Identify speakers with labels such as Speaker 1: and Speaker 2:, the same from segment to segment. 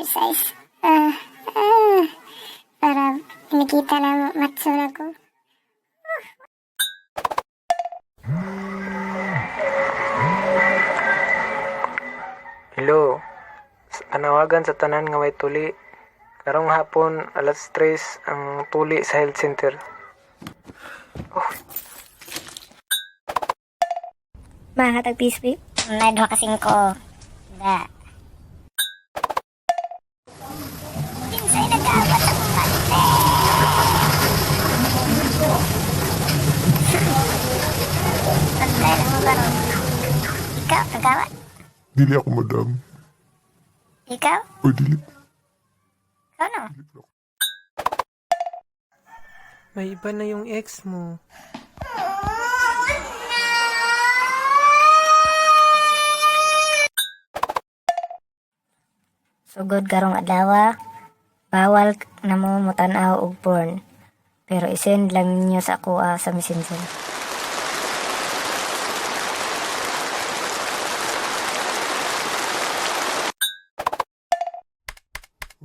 Speaker 1: exercise. Para nakita na matsura ko.
Speaker 2: Hello. Anawagan sa tanan nga may tuli. Karong hapon, alas 3 ang tuli sa health center.
Speaker 3: Mahatag pispi?
Speaker 1: May 2 kasing ko. Da. Pinsay nag-awat sa mga ate. Antay lang mo karon. Ikaw, nag-awat?
Speaker 4: Dili ako, madam.
Speaker 1: Ikaw?
Speaker 4: Oy, dili.
Speaker 1: Ano?
Speaker 2: May iba na yung ex mo.
Speaker 3: Sugod karong adlaw, bawal na mo mutanaw og porn. Pero isend lang ninyo sa kuha sa messenger.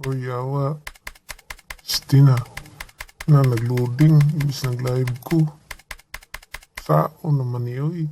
Speaker 4: Oy, yawa. Stina. Na nag-loading. Imbis nag-live ko. Sao naman niyo, eh.